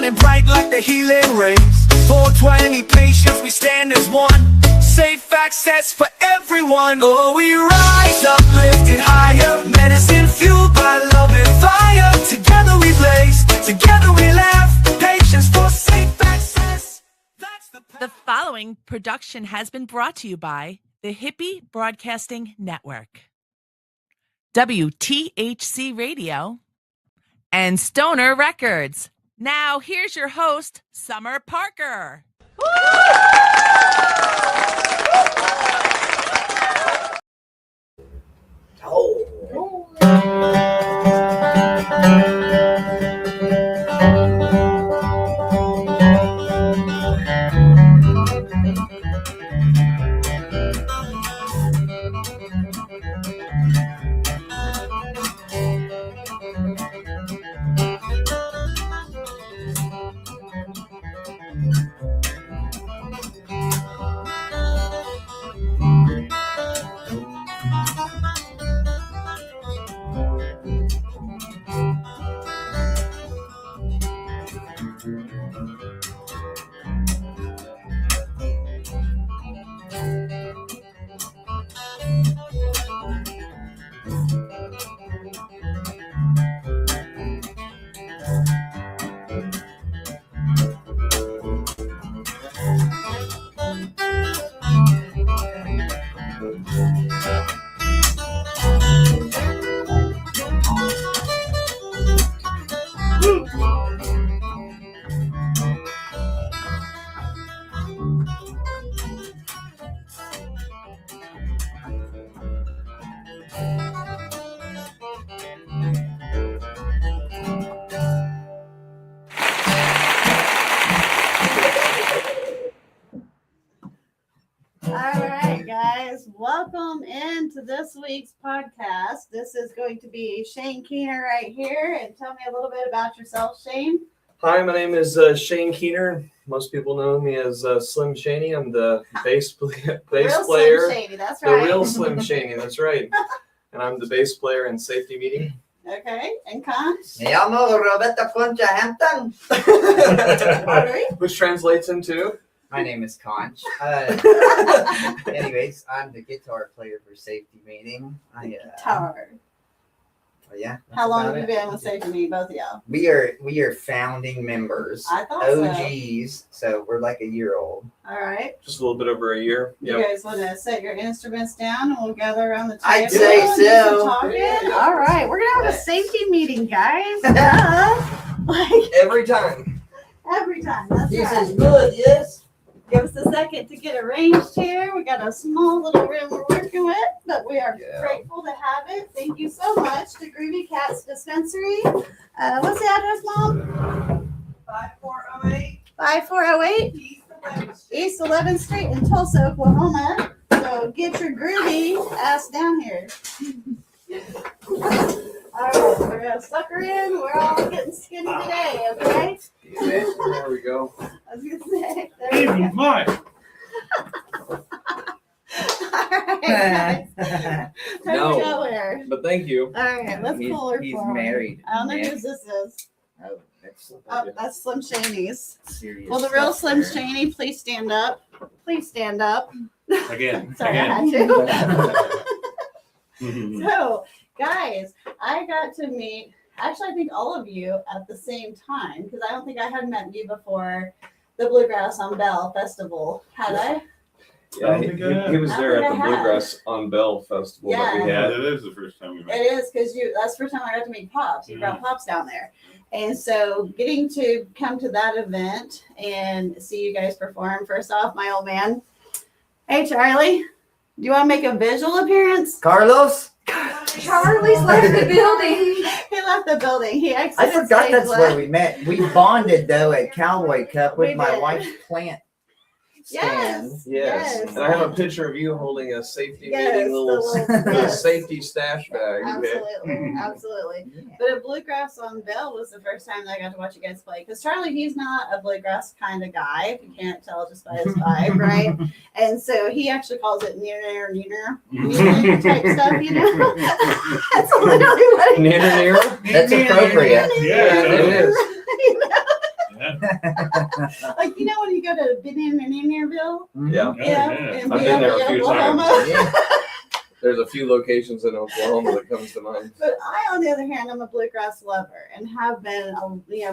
shining bright like the healing rays. 420 patients, we stand as one. Safe access for everyone. Oh, we rise up, lifted higher. Medicine fueled by love and fire. Together we blaze, together we laugh. Patients for safe access. That's the following production has been brought to you by the Hippie Broadcasting Network, WTHC Radio, and Stoner Records. Now, here's your host, Summer Parker. Welcome into this week's podcast. This is going to be Shane Keener right here. And tell me a little bit about yourself, Shane. Hi, my name is Shane Keener. Most people know me as Slim Shaney. I'm the bass player. Slim Shady, that's right. The real Slim Shaney, that's right. And I'm the bass player in Safety Meeting. Okay, and Conch? Me llamo Roberto Concha Hampton. Which translates into? My name is Conch. Anyways, I'm the guitar player for Safety Meeting. Guitar. Oh yeah. How long have you been with Safety Meeting, both of y'all? We are founding members. I thought OGs, so we're like a year old. All right. Just a little bit over a year. Yep. You guys want to set your instruments down and we'll gather around the table? I'd say so. All right. We're going to have a safety meeting, guys. Every time. Every time. That's this right. is good, yes. Give us a second to get arranged here. We got a small little room we're working with, but we are grateful to have it. Thank you so much to Groovy Cats Dispensary. What's the address, Mom? 5408. 5408 East 11th Street in Tulsa, Oklahoma. So get your groovy ass down here. All right, we're going to sucker in. We're all getting skinny today, okay? There we go. I was going to say. There we go. Mine. All right, guys. No, but thank you. All right, let's pull her He's forward. married. I don't know who this is. Oh, That's Slim Shaneys. serious. Will the real stuff Slim there. Shaney please stand up? Please stand up. Again. Sorry, I had to. So, guys, I got to meet, actually, I think all of you at the same time, because I don't think I had met you before the Bluegrass on Bell Festival. Had I? Yeah, he was there at the Bluegrass on Bell Festival that we Yeah, had. that is the first time we met. It is, because that's the first time I got to meet Pops. You brought Pops down there. And so getting to come to that event and see you guys perform, first off, my old man. Hey, Charlie, do you want to make a visual appearance? Carlos? Charlie's left the building. He left the building. He exited. I forgot stage that's left. where we met. We bonded though at Cowboy Cup with We my did. wife's plant stand. Yes. And I have a picture of you holding a Safety Meeting little yes. safety stash bag. Absolutely, absolutely. But at Bluegrass on Bell was the first time that I got to watch you guys play. Because Charlie, he's not a bluegrass kind of guy, if you can't tell just by his vibe, right? And so he actually calls it neener type stuff, you know? That's literally what he Near. That's appropriate. Yeah, it is. You know? Yeah. Like, you know, when you go to Bentonville? Yeah. Yeah. I've in been there a few Oklahoma. times. Yeah. There's a few locations in Oklahoma that comes to mind. But I, on the other hand, I'm a bluegrass lover and have been,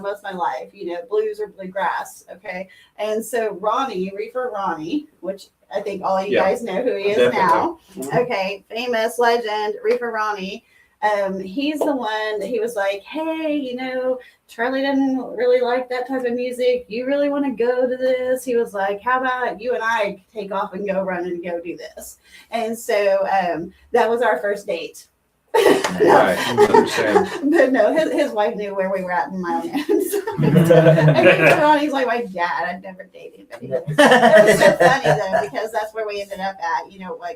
most of my life, blues or bluegrass. Okay. And so Reefer Ronnie, which I think all you guys know who he is now. Okay. Famous legend, Reefer Ronnie. He's the one that he was like, hey, Charlie doesn't really like that type of music. You really want to go to this? He was like, how about you and I take off and go run and go do this? And so that was our first date. Right. Understand. But no, his wife knew where we were at in my own hands. And he's like, my dad, I'd never date anybody. It was so funny though, because that's where we ended up at.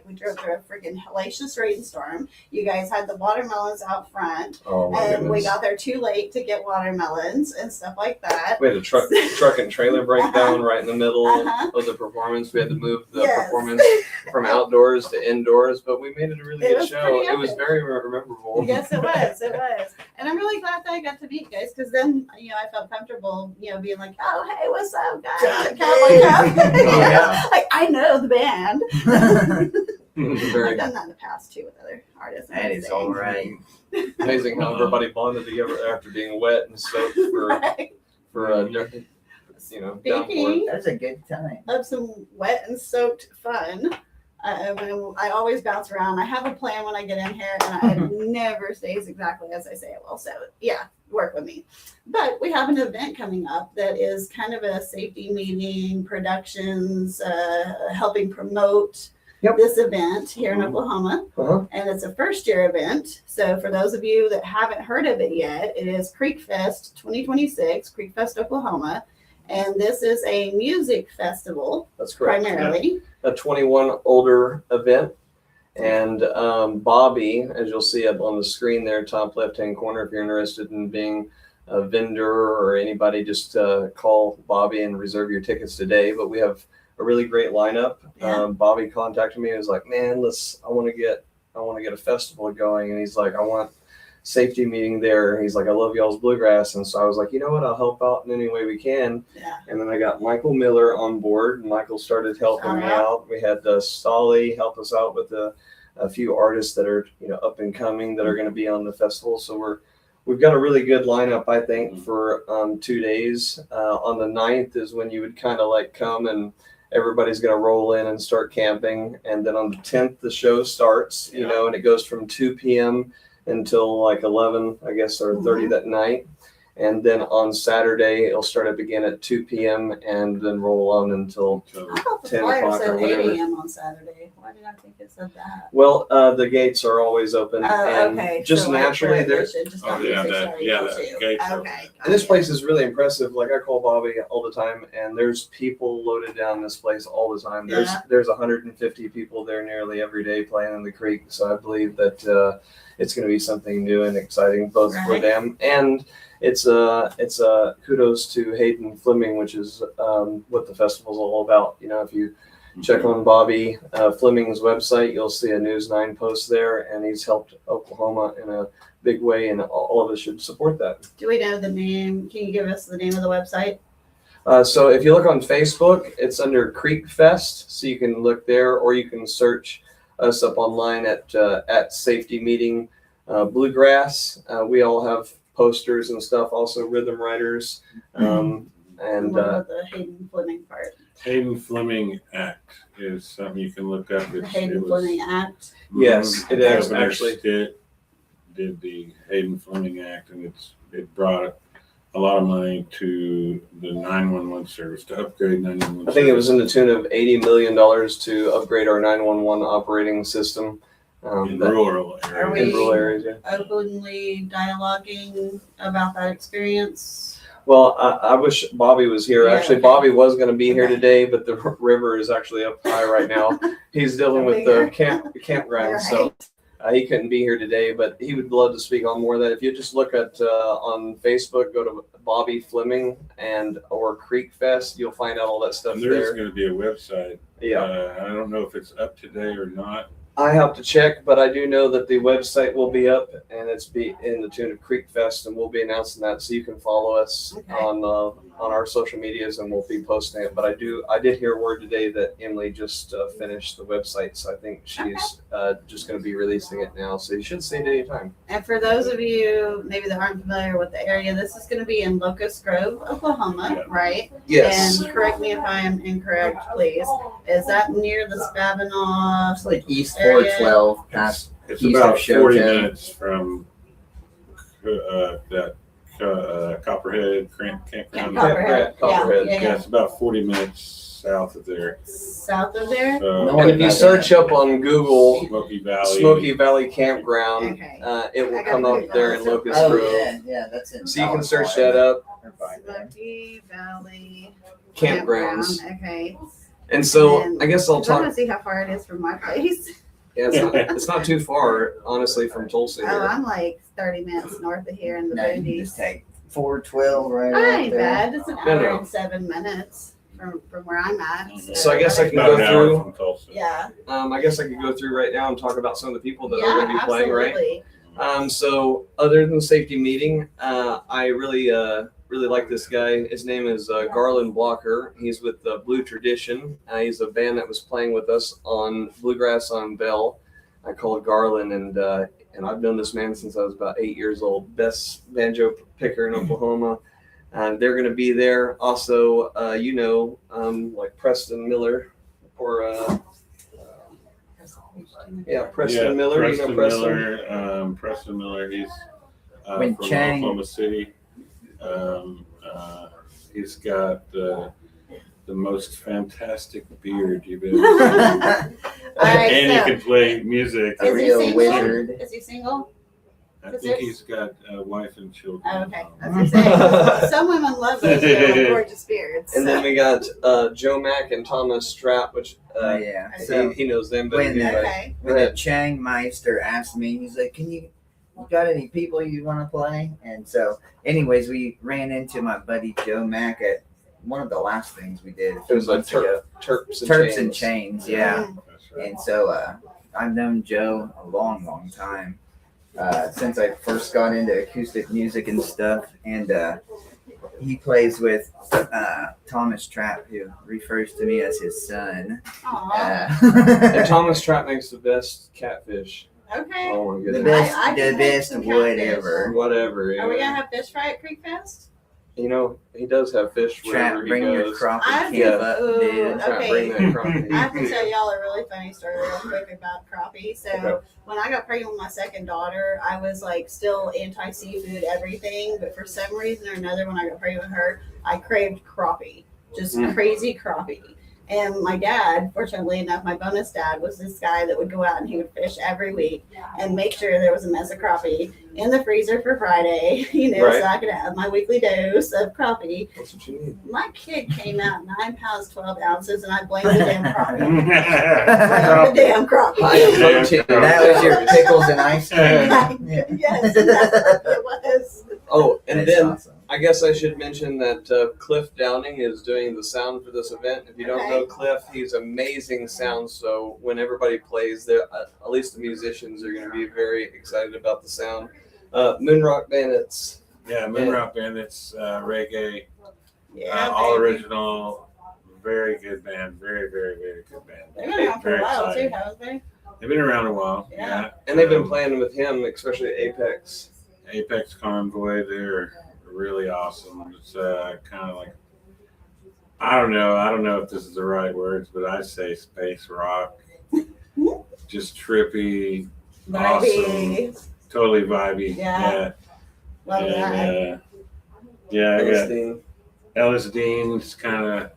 We drove through a freaking hellacious rainstorm. You guys had the watermelons out front. Oh my And we goodness. got there too late to get watermelons and stuff like that. We had a truck and trailer breakdown right in the middle Uh-huh. of the performance. We had to move the Yes. performance from outdoors to indoors, but we made it a really It good was show. pretty It was epic. very memorable. Yes, it was. It was. And I'm really glad that I got to meet you guys, because then, I felt comfortable, being like, oh, hey, what's up, guys? Yeah. Cowboy Cup. Oh, yeah. Like, I know the band. It was I've very done that in the past, too, with other artists. That is all right. amazing how everybody bonded together after being wet and soaked for Right. downpour. Speaking That's a good time. of some wet and soaked fun, I always bounce around. I have a plan when I get in here, and it never stays exactly as I say it will. So, yeah, work with me. But we have an event coming up that is kind of a safety meeting, productions, helping promote this event here in Oklahoma. Uh-huh. And it's a first-year event. So for those of you that haven't heard of it yet, it is Creek Fest 2026, Creek Fest, Oklahoma. And this is a music festival, That's correct. primarily. A 21 older event. And Bobby, as you'll see up on the screen there, top left-hand corner, if you're interested in being a vendor or anybody, just call Bobby and reserve your tickets today. But we have a really great lineup. Yeah. Bobby contacted me and was like, man, I want to get a festival going. And he's like, I want Safety Meeting there. He's like, I love y'all's bluegrass. And so I was like, you know what, I'll help out in any way we can. Yeah. And then I got Michael Miller on board, and Michael started helping me out. We had Stolly help us out with a few artists that are up and coming that are going to be on the festival. So we've got a really good lineup, I think, for 2 days. On the 9th is when you would kind of like come and everybody's going to roll in and start camping. And then on the 10th, the show starts, and it goes from 2 p.m. until like 11, I guess, or 30 that night. And then on Saturday, it'll start up again at 2 p.m. and then roll on until I thought the 10 flyer o'clock or said 8 whatever. a.m. on Saturday. Why did I think it said that? Well, the gates are always open. and Okay. just So, like, naturally, they there's should just Oh, not be yeah, so that- sorry yeah, for that you. gate's open. Okay. and this place is really impressive. Like I call Bobby all the time, and there's people loaded down this place all the time. There's 150 people there nearly every day playing in the creek. So I believe that it's going to be something new and exciting both for Right. them, and it's a kudos to Hayden Fleming, which is what the festival's all about. If you check on Bobby Fleming's website, you'll see a News 9 post there, and he's helped Oklahoma in a big way, and all of us should support that. Do we know the name? Can you give us the name of the website? So if you look on Facebook, it's under Creek Fest, so you can look there, or you can search us up online at Safety Meeting Bluegrass. We all have posters and stuff, also rhythm writers, and What about the Hayden Fleming part? Hayden Fleming Act is something you can look up. The Hayden Fleming Act. Yes, it is, Governor actually. Stitt did the Hayden Fleming Act, and it brought a lot of money to the 911 service to upgrade 911. I think it was in the tune of $80 million to upgrade our 911 operating system. in that- rural Are areas. in we- rural areas, yeah. Openly dialoguing about that experience. Well, I wish Bobby was here. Yeah, Actually, okay. Bobby was going to be here Okay. today, but the river is actually up high right now. He's dealing with the campground, so he couldn't be here today. But he would love to speak on more of that. If you just look at on Facebook, go to Bobby Fleming or Creek Fest, you'll find out all that stuff And there is there. going to be a website. Yeah. I don't know if it's up to date or not, I have to check, but I do know that the website will be up, and it's be in the tune of Creek Fest, and we'll be announcing that, so you can follow us Okay. on our social medias, and we'll be posting it. But I did hear word today that Emily just finished the website, so I think she's just going to be releasing it now. So you should see it anytime. And for those of you maybe that aren't familiar with the area, this is going to be in Locust Grove, Oklahoma, Yeah. right? Yes. And correct me if I am incorrect, please. Is that near the Spavinaw? It's like East Area. 412 past. It's East about of 40 Showtime. minutes from that Copperhead campground. Copperhead. Copperhead. Yeah. Yeah, it's about 40 minutes south of there. South of there? So, No. And if you search up on Google Smoky Valley. Smoky Valley Campground, Okay. it will I got come up it. there in Locust Oh Grove. yeah, that's in. So you can search that up. Smoky Valley Campgrounds. Okay. And so And- I guess I'll I want talk. to see how far it is from my place. Yeah, it's not too far, honestly, from Tulsa. Oh, Here. I'm like 30 minutes north of here in the No, you can just boonies. take 412 right That out ain't there. bad. It's an No, hour no. and 7 minutes from where I'm at. So I guess I can About go an hour through. from Tulsa. Yeah. I guess I could go through right now and talk about some of the people that are Yeah, going to be playing, right? absolutely. So other than Safety Meeting, I really like this guy. His name is Garland Blocker. He's with Blue Tradition. He's a band that was playing with us on Bluegrass on Bell. I called Garland, and I've known this man since I was about 8 years old. Best banjo picker in Oklahoma. They're going to be there. Also, like Preston Miller or Preston Miller. Preston You know Preston? Miller. Preston Miller. He's When from Chang- Oklahoma City. He's got the most fantastic beard you've ever seen. All right, And so- he can play music. Is he Real single? wizard. Is he single? I think he's got a wife and children. Oh, okay. I was gonna say, some women love those really gorgeous beards. And then we got Joe Mack and Thomas Strapp, which Oh yeah. So- So he knows them better when, than anybody. Okay. when the Chang Meister asked me, he's like, "Can you got any people you want to play?" And so, anyways, we ran into my buddy Joe Mack at one of the last things we did. It was like months ago. Terps and Turps Chains. and Chains, yeah. That's right. And so I've known Joe a long time, since I first got into acoustic music and stuff. And he plays with Thomas Trapp, who refers to me as his son. Aw. And Thomas Trapp makes the best catfish. Okay. Oh my the goodness. best, I the can make best, some catfish. whatever. Whatever. Are we Yeah. gonna have fish fry at Creek Fest? You know, he does have fish Trap, wherever he bring your goes. crappie I camp do. up, Ooh, dude. Trap, okay. bring that crappie. I have to tell y'all a really funny story real quick about crappie. So Okay. when I got pregnant with my second daughter, I was like still anti-seafood everything, but for some reason or another, when I got pregnant with her, I craved crappie, just crazy crappie. And my dad, fortunately enough, my bonus dad was this guy that would go out and he would fish every week and make sure there was a mess of crappie in the freezer for Friday, Right. so I could have my weekly dose of crappie. That's what you need. My kid came out 9 pounds, 12 ounces, and I blamed the damn crappie. Blamed the damn crappie. High protein. That was your pickles and ice cream. Yes, that's what it was. Oh, and That's then awesome. I guess I should mention that Cliff Downing is doing the sound for this event. If you don't know Cliff, he's amazing sound. So when everybody plays, there, at least the musicians are going to be very excited about the sound. Moonrock Bandits. Yeah, Moonrock Bandits, reggae, Yeah, all baby. original, very good band, very good band. They've been around for Very a while exciting. too, haven't they? They've been around a while. Yeah. And they've been playing with him, especially at Apex. Apex Convoy, they're really awesome. It's kind of like, I don't know if this is the right words, but I say space rock. Just trippy, awesome, Vibey. totally vibey. Yeah. Love that. And, yeah, I Ellis got Dean. Ellis Dean's kind of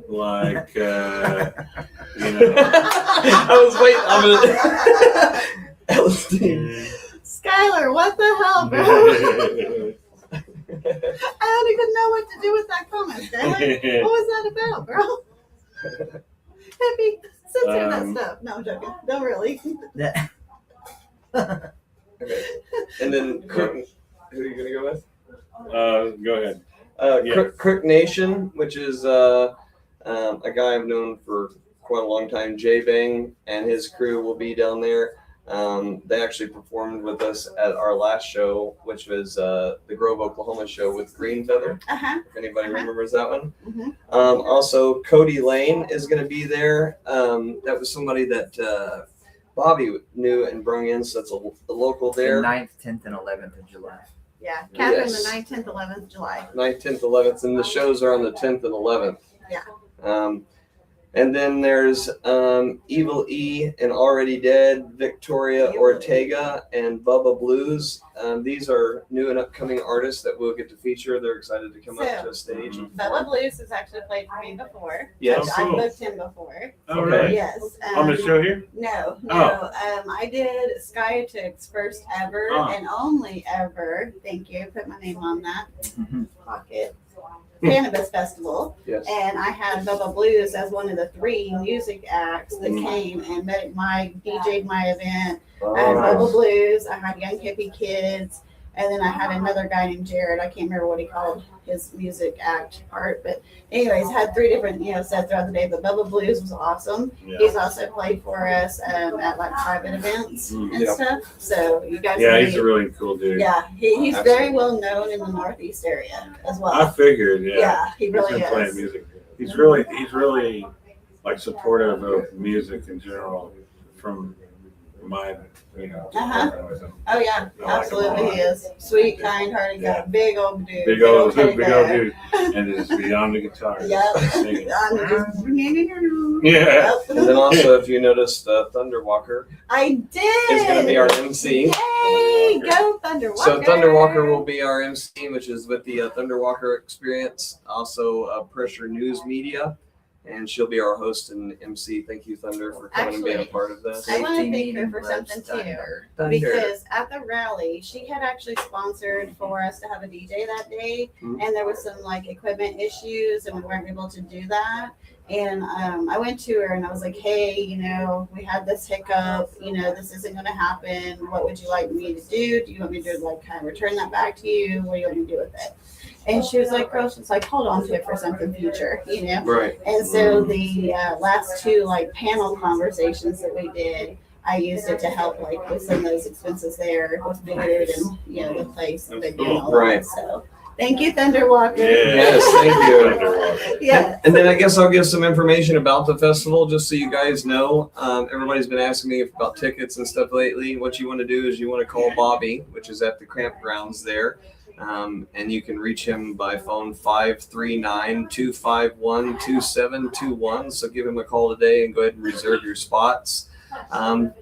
like, I was waiting. Ellis Dean. Skylar, what the hell, bro? I don't even know what to do with that comment, Skylar. What was that about, bro? Happy, censor that stuff. No, I'm joking. Don't really. Okay. And then Crook, who are you going to go with? Go ahead. Yeah. Crook Nation, which is a guy I've known for quite a long time. Jay Bang and his crew will be down there. They actually performed with us at our last show, which was the Grove, Oklahoma show with Green Feather. If anybody remembers that one. Also, Cody Lane is going to be there. That was somebody that Bobby knew and brought in, so that's a local there. The 9th, 10th, and 11th of July. Yeah, Catherine, Yes. the 9th, 10th, 11th July. 9th, 10th, 11th, and the shows are on the 10th and 11th. Yeah. And then there's Evil E and Already Dead, Victoria Ortega, and Bubba Blues. These are new and upcoming artists that we'll get to feature. They're excited to come up to a stage. Bella Blues has actually played for me before. Yes. I booked him before. Oh, really? Yes. On the show here? No. Oh. I did Skytix first ever and only ever. Thank you. Put my name on that pocket. Cannabis Festival. Yes. And I had Bubba Blues as one of the 3 music acts that came and DJ'd my event. I had Bubba Blues, I had Young Hippie Kids, and then I had another guy named Jared. I can't remember what he called his music act part, but anyways, had 3 different sets throughout the day. But Bubba Blues was awesome. Yeah. He's also played for us at like private events and stuff. So you guys, Yeah, he's a really cool dude. yeah, he's very well known in the Northeast area as well. I figured, Yeah, he really he's been playing is. music. He's really like supportive of music in general from my, Oh yeah, absolutely he is. Sweet, kind-hearted guy, big old dude. Big old teddy bear. dude, and just be on the guitar. Yep. Singing. Yeah. And then also, if you noticed, Thunderwalker I did. is going to be our MC. Yay! Go Thunderwalker. So Thunderwalker will be our MC, which is with the Thunderwalker Experience. Also, Pressure News Media. And she'll be our host and MC. Thank you, Thunder, for coming and being a part of this. I want to Safety thank her Meeting for something too. Thunder. Because at the rally, she had actually sponsored for us to have a DJ that day, and there was some like equipment issues, and we weren't able to do that. And I went to her and I was like, hey, we had this hiccup, this isn't going to happen. What would you like me to do? Do you want me to like kind of return that back to you? What do you want me to do with it? And she was like, girl, she's like, hold on to it for something future, Right. And so the last 2 like panel conversations that we did, I used it to help like with some of those expenses there with food and the place that they do and all Right. that. So thank you, Thunderwalker. Yes, thank you. Yeah. And then I guess I'll give some information about the festival, just so you guys know. Everybody's been asking me about tickets and stuff lately. What you want to do is you want to call Bobby, which is at the campgrounds there. And you can reach him by phone 539-251-2721. So give him a call today and go ahead and reserve your spots.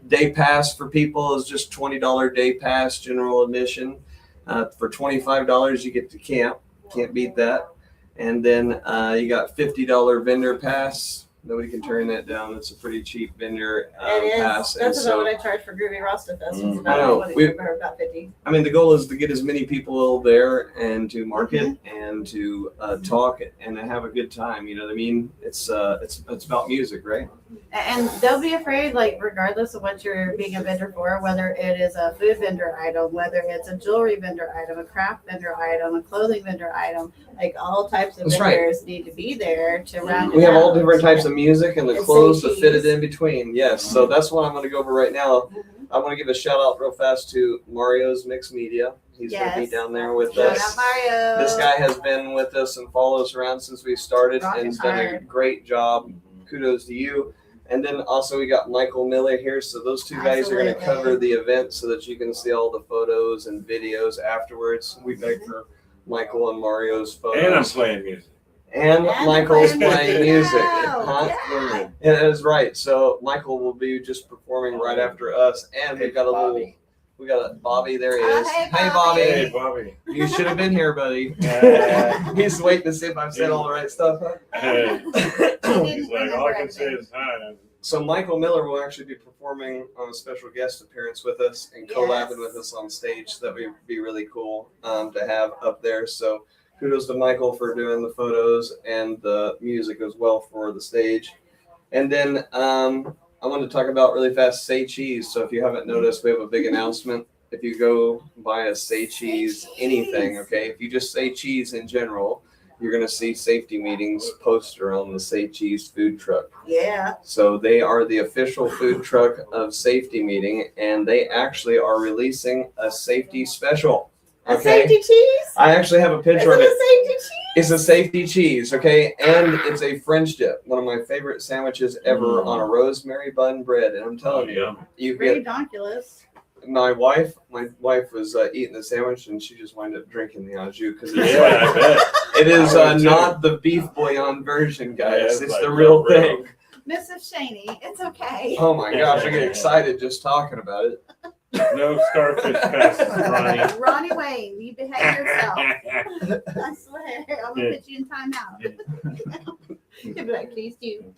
Day pass for people is just $20 day pass, general admission. For $25, you get to camp. Can't beat that. And then you got $50 vendor pass. Nobody can turn that down. It's a pretty cheap vendor pass. That's about what I charge for Groovy Rasta Fest. It's I know. about 50. I mean, the goal is to get as many people there and to market and to talk and to have a good time. You know what I mean? It's about music, right? And don't be afraid, like, regardless of what you're being a vendor for, whether it is a food vendor item, whether it's a jewelry vendor item, a craft vendor item, a clothing vendor item, like all types of vendors need to be there to round it We have all out. different types of music and the And clothes to say fit it cheese. in between. Yes, so that's what I'm going to go over right now. I want to give a shout out real fast to Mario's Mixed Media. He's going to be down there with Shout us. out Mario. This guy has been with us and followed us around since we started Rocking and has done a hard. great job. Kudos to you. And then also we got Michael Miller here. So those 2 guys are going to Absolutely. cover the event so that you can see all the photos and videos afterwards. We beg for Michael and Mario's photos. And I'm playing music. And Michael's playing music. Wow. Huh? Yeah. Yeah, that is right. So Michael will be just performing right after us. And we've got a Bobby. There he is. Hey, Hey, Bobby. Hey, Bobby. Bobby. You should have been here, buddy. He's waiting to see if I've said all the right stuff. Hey. He He's didn't like, all I remember can say is hi. So Michael Miller will actually be performing on a special guest appearance with us and collabing with us on stage. So that would be really cool to have up there. So kudos to Michael for doing the photos and the music as well for the stage. And then I want to talk about really fast Say Cheese. So if you haven't noticed, we have a big announcement. If you go buy a Say Cheese anything, okay, if you just say cheese in general, you're going to see Safety Meetings poster on the Say Cheese food truck. Yeah. So they are the official food truck of Safety Meeting, and they actually are releasing a safety special. A safety cheese? I actually have a picture Is of it it. a safety cheese? It's a safety cheese, okay? And it's a French dip, one of my favorite sandwiches ever on a rosemary bun bread. And I'm telling you, you get Redonkulous. my wife was eating the sandwich and she just wound up drinking the au jus because it's Yeah, I bet. it is I would too. not the beef bouillon version, guys. Yeah, it's it's the like real real. thing. Mrs. Shaney, it's okay. Oh my gosh, I get excited just talking about it. No starfish passes, Ronnie. Ronnie Wayne, you behave yourself. I swear. I'm going to put you in timeout. You'll be like, please do.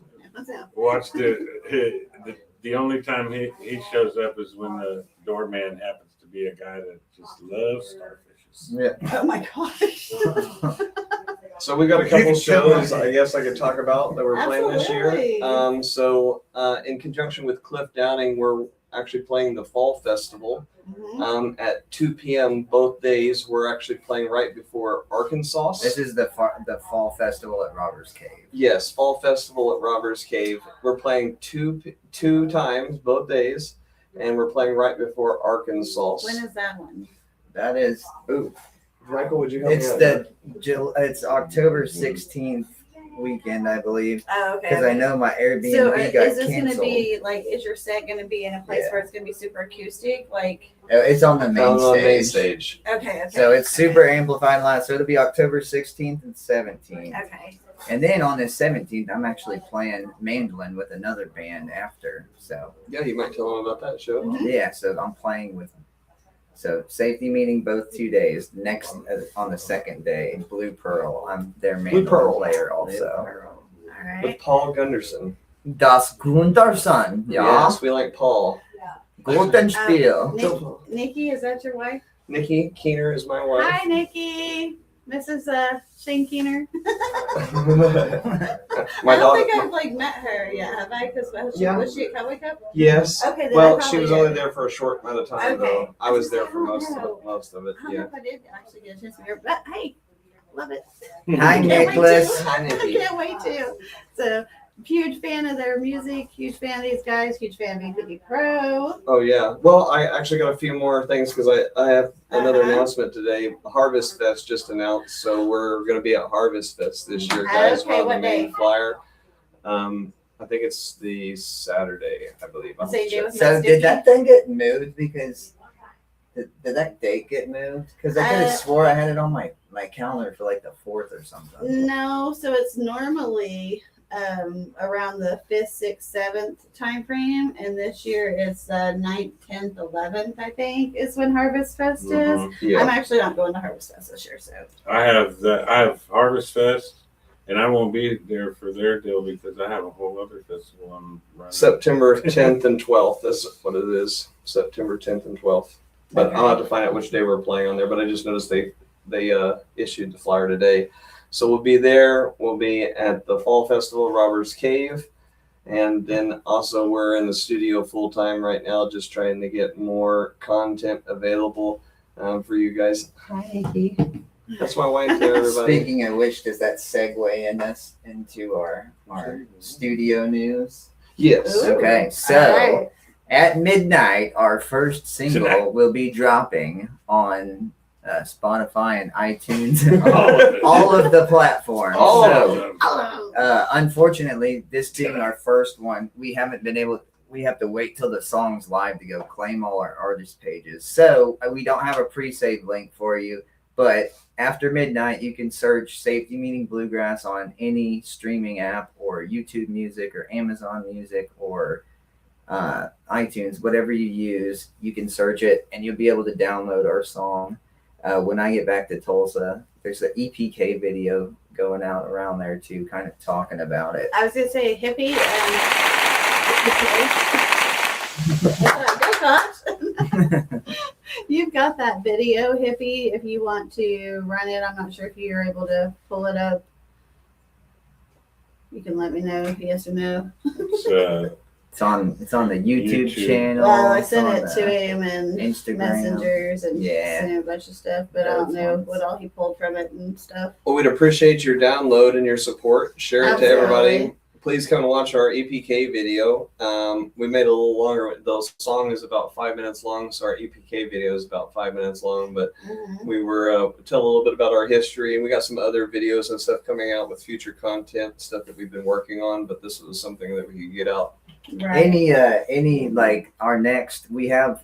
Watch the only time he shows up is when the doorman happens to be a guy that just loves starfishes. Yeah. Oh my gosh. So we got a couple shows I guess I could talk about that we're playing this year. Absolutely. In conjunction with Cliff Downing, we're actually playing the Fall Festival at 2 p.m. both days. We're actually playing right before Arkansas. This is the fall festival at Robbers Cave. Yes, Fall Festival at Robbers Cave. We're playing two times both days, and we're playing right before Arkansas. When is that one? That is, Michael, would you help it's me out? it's October 16th weekend, I believe, Oh, okay. because I know my Airbnb So got is this going to canceled. be like, is your set going to be in a place where it's going to be super acoustic? Like, It's on the main On the main stage. stage. okay. So it's super amplified and loud. So it'll be October 16th and 17th. Okay. And then on the 17th, I'm actually playing mandolin with another band after. So Yeah, you might tell them about that show. yeah, so I'm playing with. So Safety Meeting both 2 days. Next on the second day, Blue Pearl. I'm their mandolin Pearl. player also. All With right. Paul Gunderson. Das Gunderson. Ja. Yes, we like Paul. Golden Spiel. Nikki, is that your wife? Nikki Keener is my wife. Hi, Nikki. Mrs. Shane Keener. My I don't daughter. think I've like met her yet, have I? Because Yeah. was she at Cowboy Cup? Yes. Okay, then I Well, she probably was did. only there for a short amount of time, Okay. though. I was there for Oh, most no. of it. I don't Yeah. know if I did actually get a chance to meet her, but hey, love it. Hi, Can't wait Nicholas. to. Hi, I Nikki. can't wait to. So, huge fan of their music, huge fan of these guys, huge fan of BPD Pro. Oh yeah. Well, I actually got a few more things because I have another Uh-huh. announcement today. Harvest Fest just announced, so we're going to be at Harvest Fest this year, guys. Okay, on the what main day? flyer. I think it's the Saturday, I believe. I'll Same day check. with So Miss did Nikki? that thing get moved because did that date get moved? Because I could have swore I had it on my calendar for like the 4th or something. No, so it's normally around the 5th, 6th, 7th time frame, and this year it's 9th, 10th, 11th, I think, is when Harvest Fest is. Mhm. Yeah. I'm actually not going to Harvest Fest this year, so I have Harvest Fest, and I won't be there for their deal because I have a whole other festival I'm running. September 10th and 12th. That's what it is. September 10th and 12th. But I'll have to find out which day we're playing on there. But I just noticed they issued the flyer today. So we'll be there. We'll be at the Fall Festival, Robbers Cave. And then also we're in the studio full time right now, just trying to get more content available for you guys. hi, Nikki. That's my wife there, everybody. Speaking of which, does that segue us into our studio news? Yes. Ooh. Okay, so All right. at midnight, our first single Tonight. will be dropping on Spotify and iTunes, All of it. all of the platforms. All So, of them. Hello. unfortunately, this being our first one, we haven't been able. We have to wait till the song's live to go claim all our artist pages. So we don't have a pre-save link for you. But after midnight, you can search Safety Meeting Bluegrass on any streaming app or YouTube Music or Amazon Music or iTunes, whatever you use. You can search it and you'll be able to download our song. When I get back to Tulsa, there's an EPK video going out around there too, kind of talking about it. I was gonna say hippie and you've got that video, hippie. If you want to run it, I'm not sure if you're able to pull it up. You can let me know if yes or no. It's It's on the YouTube channel. Well, I It's sent on it the to him and Instagram. messengers and Yeah. sent him a bunch of stuff, but I don't know what all he pulled from it and stuff. Well, we'd appreciate your download and your support. Share it to everybody. Please come and watch our EPK video. We made it a little longer. The song is about 5 minutes long, so our EPK video is about 5 minutes long. But we were tell a little bit about our history, and we got some other videos and stuff coming out with future content, stuff that we've been working on. But this was something that we could get out. Right. Any like our next, we have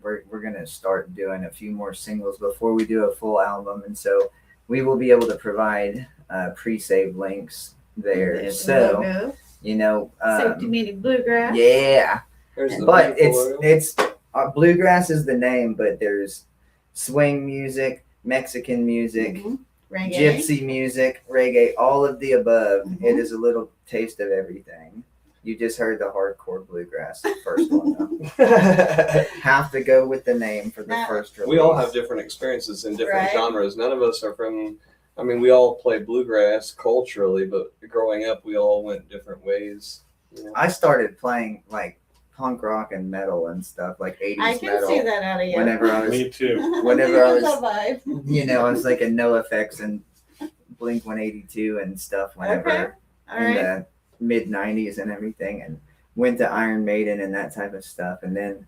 we're gonna start doing a few more singles before we do a full album, and so we will be able to provide pre-save links there. There's the So logo. you know, Safety Meeting Bluegrass. yeah, There's the but beautiful logo. it's bluegrass is the name, but there's swing music, Mexican music, Reggae. gypsy music, reggae, all of the above. Mhm. It is a little taste of everything. You just heard the hardcore bluegrass, the first one though. Have to go with the name for the Now- first release. We all have different experiences in different Right. genres. None of us are from. I mean, we all play bluegrass culturally, but growing up, we all went different ways. You know? I started playing like punk rock and metal and stuff, like 80s I can metal. see that out of you. Whenever I was, Me too. whenever I was- That's a vibe. you know, I was like in NoFX and Blink 182 and stuff whenever Okay. All in right. the mid 90s and everything, and went to Iron Maiden and that type of stuff. And then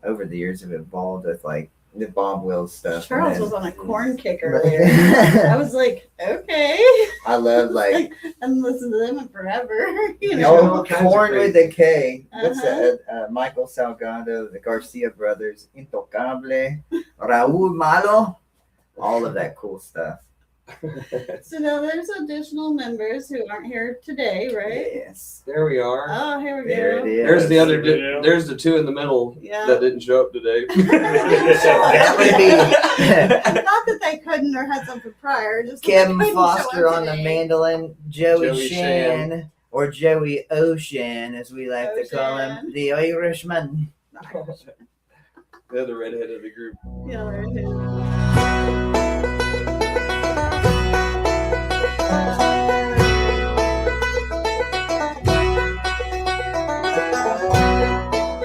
over the years have evolved with like the Bob Wills stuff. Charles and was then, on a corn kick earlier. I was like, okay. I love like I haven't listened to them in forever. You know. oh, all kinds of Corn crazy- with a K. What's Uh-huh. that? Michael Salgado, the Garcia brothers, Intocable, Raúl Malo, all of that cool stuff. So now there's additional members who aren't here today, right? Yes. There we are. Oh, here we There go. it is. There's the other. Video. There's the two in the middle Yeah. that didn't show up today. That would be Not that they couldn't or had something prior, just that Kevin they couldn't Foster show up on the today. mandolin, Joey, Joey Shan, or Joey Ocean, as we like to call him, Ocean. the Irishman. The other redhead of the group. Yeah, there it is.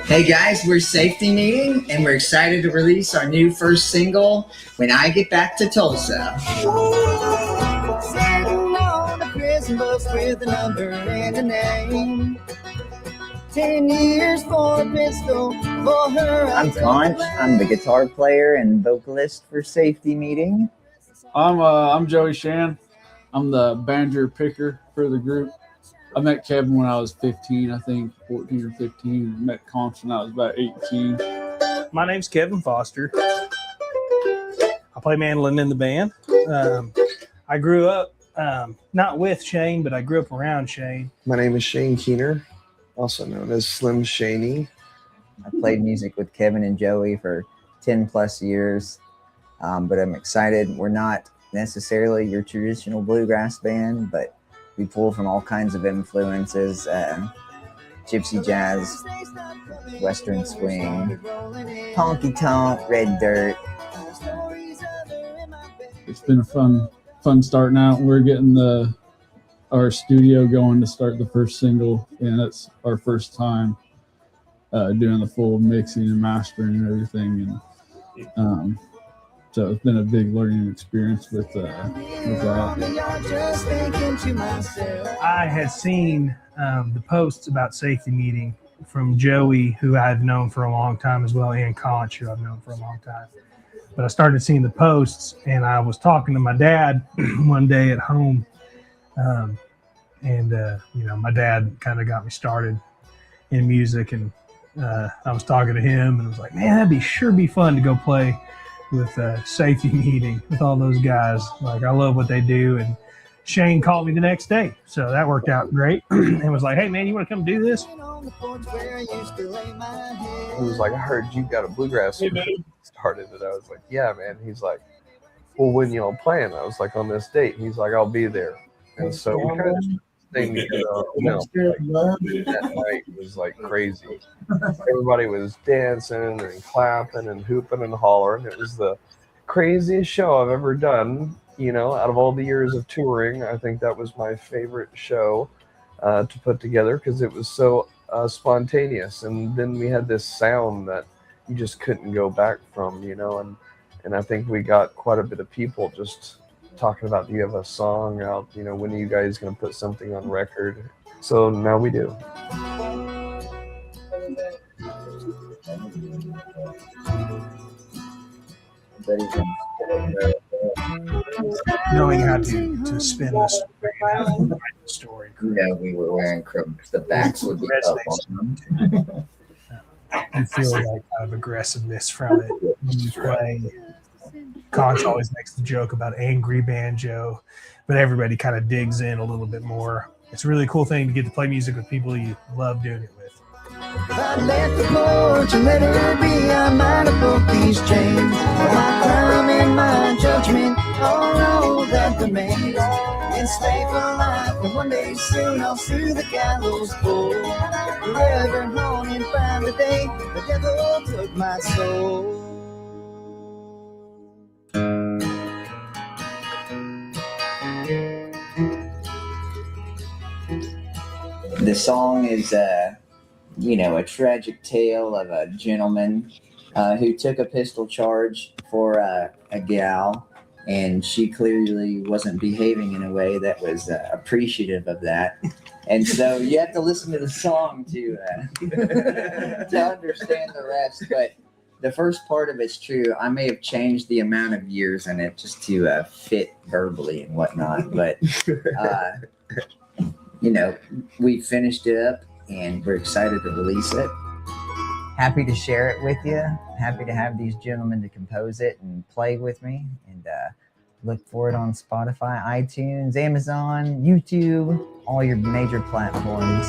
Hey guys, we're Safety Meeting, and we're excited to release our new first single, When I Get Back to Tulsa. Sitting on a prison bus with a number and a name. 10 years for a pistol for her. I'm Conch. I'm the guitar player and vocalist for Safety Meeting. I'm Joey Shan. I'm the banjo picker for the group. I met Kevin when I was 15, I think 14 or 15. Met Conch when I was about 18. My name's Kevin Foster. I play mandolin in the band. I grew up not with Shane, but I grew up around Shane. My name is Shane Keener, also known as Slim Shaney. I played music with Kevin and Joey for 10 plus years, but I'm excited. We're not necessarily your traditional bluegrass band, but we pull from all kinds of influences, gypsy jazz, western swing, honky tonk, red dirt. It's been a fun starting out. We're getting our studio going to start the first single, and that's our first time doing the full mixing and mastering and everything. And so it's been a big learning experience with that. I had seen the posts about Safety Meeting from Joey, who I had known for a long time as well, and Conch, who I've known for a long time. But I started seeing the posts, and I was talking to my dad one day at home. My dad kind of got me started in music, and I was talking to him and was like, man, that'd be fun to go play with Safety Meeting with all those guys. Like, I love what they do. And Shane called me the next day, so that worked out great. And was like, hey man, you want to come do this? He was like, I heard you got a bluegrass started, and I was like, yeah, man. He's like, well, when y'all playing? I was like, on this date. He's like, I'll be there. And so we kind of thing that night was like crazy. Everybody was dancing and clapping and hooping and hollering. It was the craziest show I've ever done. You know, out of all the years of touring, I think that was my favorite show to put together because it was so spontaneous. And then we had this sound that you just couldn't go back from, you know, and I think we got quite a bit of people just talking about, do you have a song out? You know, when are you guys going to put something on record? So now we do. Knowing how to spin this story. You know, we were wearing crooks. The backs would be up on them. You feel like kind of aggressiveness from it when you play. Conch always makes the joke about angry banjo, but everybody kind of digs in a little bit more. It's a really cool thing to get to play music with people you love doing it with. If I left the porch and let her be, I might have broke these chains. My crime and my judgment are all that remains. And stay for life, and one day soon I'll sue the gallows pole. Forever home and find the day the devil took my soul. The song is, you know, a tragic tale of a gentleman who took a pistol charge for a gal, and she clearly wasn't behaving in a way that was appreciative of that. And so you have to listen to the song to understand the rest. But the first part of it's true. I may have changed the amount of years in it just to fit verbally and whatnot. But, you know, we finished it up and we're excited to release it. Happy to share it with you. Happy to have these gentlemen to compose it and play with me. And look for it on Spotify, iTunes, Amazon, YouTube, all your major platforms.